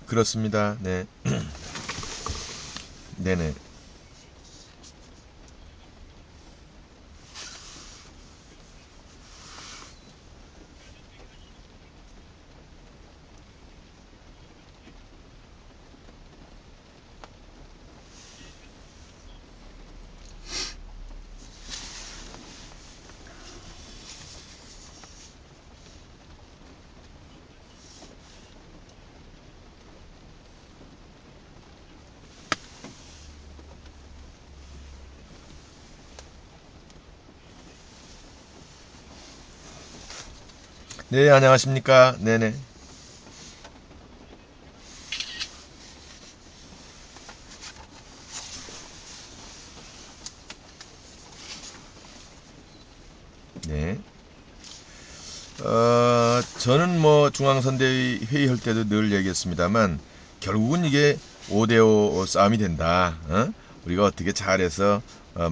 그렇습니다. 네. 네네. 네, 안녕하십니까. 네네. 네. 저는 뭐 중앙선대위 회의할 때도 늘 얘기했습니다만 결국은 이게 5대5 싸움이 된다. 우리가 어떻게 잘해서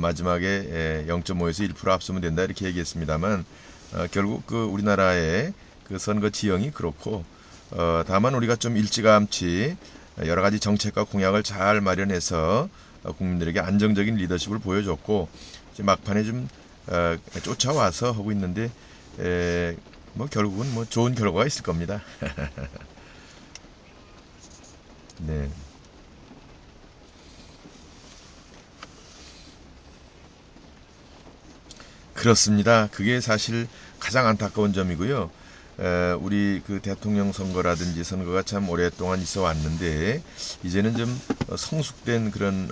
마지막에 0.5에서 1% 앞서면 된다 이렇게 얘기했습니다만 결국 그 우리나라의 그 선거 지형이 그렇고 다만 우리가 좀 일찌감치 여러 가지 정책과 공약을 잘 마련해서 국민들에게 안정적인 리더십을 보여줬고 이제 막판에 좀 쫓아와서 하고 있는데 뭐 결국은 뭐 좋은 결과가 있을 겁니다. 네, 그렇습니다. 그게 사실 가장 안타까운 점이고요. 우리 그 대통령 선거라든지 선거가 참 오랫동안 있어 왔는데 이제는 좀 성숙된 그런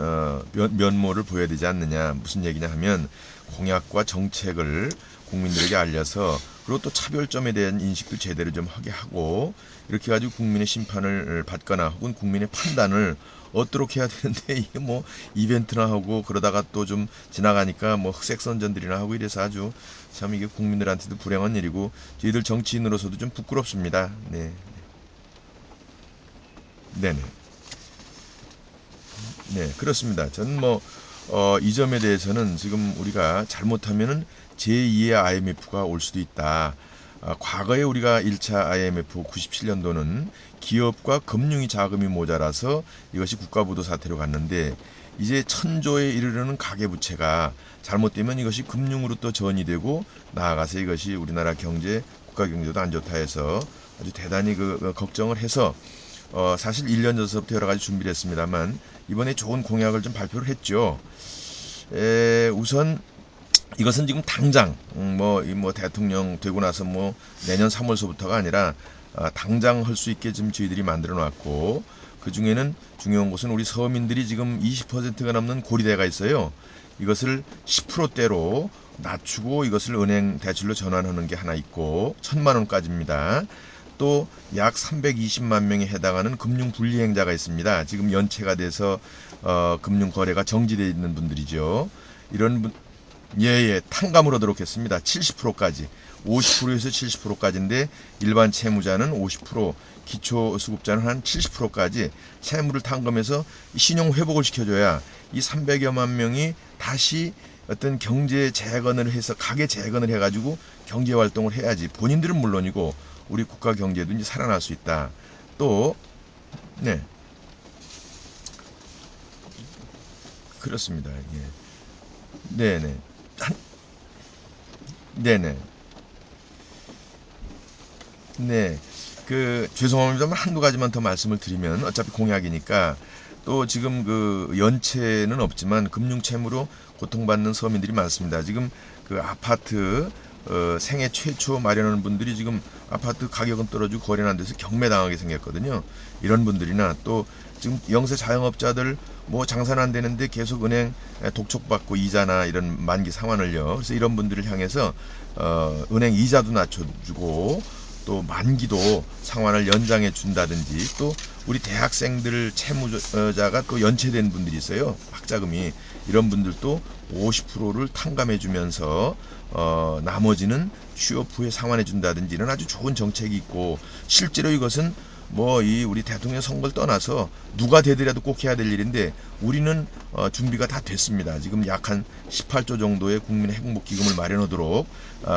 면모를 보여야 되지 않느냐. 무슨 얘기냐 하면 공약과 정책을 국민들에게 알려서 그리고 또 차별점에 대한 인식도 제대로 좀 하게 하고 이렇게 가지고 국민의 심판을 받거나 혹은 국민의 판단을 얻도록 해야 되는데 이게 뭐 이벤트나 하고 그러다가 또 좀 지나가니까 뭐 흑색 선전들이나 하고 이래서 아주 참 이게 국민들한테도 불행한 일이고 저희들 정치인으로서도 좀 부끄럽습니다. 네, 네네, 네, 그렇습니다. 저는 뭐 이 점에 대해서는 지금 우리가 잘못하면은 제2의 IMF가 올 수도 있다. 과거에 우리가 1차 IMF 97년도는 기업과 금융이 자금이 모자라서 이것이 국가부도 사태로 갔는데 이제 천조에 이르르는 가계부채가 잘못되면 이것이 금융으로 또 전이 되고 나아가서 이것이 우리나라 경제, 국가 경제도 안 좋다 해서 아주 대단히 걱정을 해서 사실 1년 전서부터 여러 가지 준비를 했습니다만 이번에 좋은 공약을 좀 발표를 했죠. 우선 이것은 지금 당장 뭐 대통령 되고 나서 뭐 내년 3월서부터가 아니라 당장 할 수 있게 지금 저희들이 만들어 놨고 그 중에는 중요한 것은 우리 서민들이 지금 20%가 넘는 고리대가 있어요. 이것을 10%대로 낮추고 이것을 은행 대출로 전환하는 게 하나 있고 1,000만 원까지입니다. 또 약 320만 명에 해당하는 금융 불이행자가 있습니다. 지금 연체가 돼서 금융 거래가 정지되어 있는 분들이죠. 이런 분, 예예, 탕감을 하도록 했습니다. 70%까지. 50%에서 70%까지인데 일반 채무자는 50%, 기초수급자는 한 70%까지 채무를 탕감해서 신용 회복을 시켜줘야 이 300여만 명이 다시 어떤 경제 재건을 해서 가계 재건을 해가지고 경제 활동을 해야지. 본인들은 물론이고 우리 국가 경제도 이제 살아날 수 있다. 또 네, 그렇습니다. 예. 네네. 네네. 네. 죄송합니다만 한두 가지만 더 말씀을 드리면 어차피 공약이니까 또 지금 그 연체는 없지만 금융채무로 고통받는 서민들이 많습니다. 지금 그 아파트 생애 최초 마련하는 분들이 지금 아파트 가격은 떨어지고 거래는 안 돼서 경매당하게 생겼거든요. 이런 분들이나 또 지금 영세 자영업자들 뭐 장사는 안 되는데 계속 은행 독촉받고 이자나 이런 만기 상환을요. 그래서 이런 분들을 향해서 은행 이자도 낮춰주고 또 만기도 상환을 연장해 준다든지 또 우리 대학생들 채무자가 또 연체된 분들이 있어요. 학자금이 이런 분들도 50%를 탕감해 주면서 나머지는 취업 후에 상환해 준다든지 이런 아주 좋은 정책이 있고 실제로 이것은 뭐 이 우리 대통령 선거를 떠나서 누가 되더라도 꼭 해야 될 일인데 우리는 준비가 다 됐습니다. 지금 약 한 18조 정도의 국민의 행복기금을 마련하도록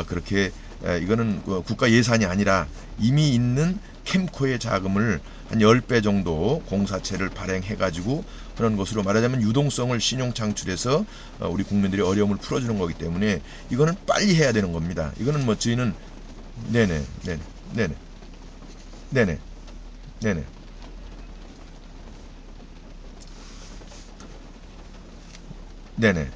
그렇게 이거는 그 국가 예산이 아니라 이미 있는 캠코의 자금을 한 10배 정도 공사채를 발행해 가지고 그런 것으로 말하자면 유동성을 신용 창출해서 우리 국민들의 어려움을 풀어주는 거기 때문에 이거는 빨리 해야 되는 겁니다. 이거는 뭐 저희는 네네 네네 네네 네네 네네 네네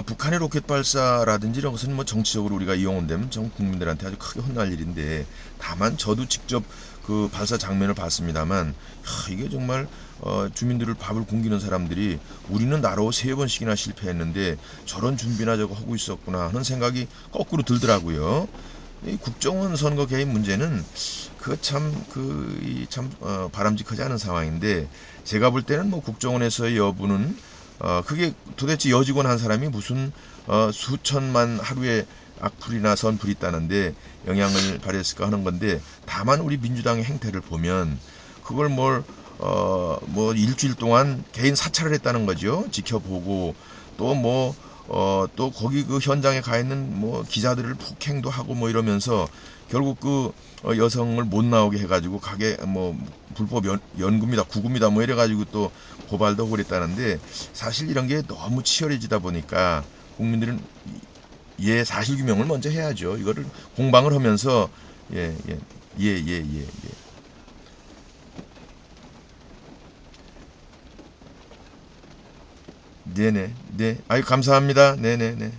북한의 로켓 발사라든지 이런 것은 뭐 정치적으로 우리가 이용되면 전 국민들한테 아주 크게 혼날 일인데 다만 저도 직접 그 발사 장면을 봤습니다만 이게 정말 주민들을 밥을 굶기는 사람들이 우리는 나로 3번씩이나 실패했는데 저런 준비나 저거 하고 있었구나 하는 생각이 거꾸로 들더라고요. 이 국정원 선거 개입 문제는 그참그참 바람직하지 않은 상황인데 제가 볼 때는 뭐 국정원에서의 여부는 그게 도대체 여직원 한 사람이 무슨 수천만 하루에 악플이나 선플이 있다는데 영향을 발휘했을까 하는 건데 다만 우리 민주당의 행태를 보면 그걸 뭐 일주일 동안 개인 사찰을 했다는 거죠. 지켜보고 또 또 거기 그 현장에 가 있는 뭐 기자들을 폭행도 하고 뭐 이러면서 결국 그 여성을 못 나오게 해가지고 가게 뭐 불법 연구입니다, 구금이다 뭐 이래가지고 또 고발도 하고 그랬다는데 사실 이런 게 너무 치열해지다 보니까 국민들은 사실규명을 먼저 해야죠. 이거를 공방을 하면서 예, 예, 예, 예, 예, 예. 네네, 네. 아유, 감사합니다. 네네네.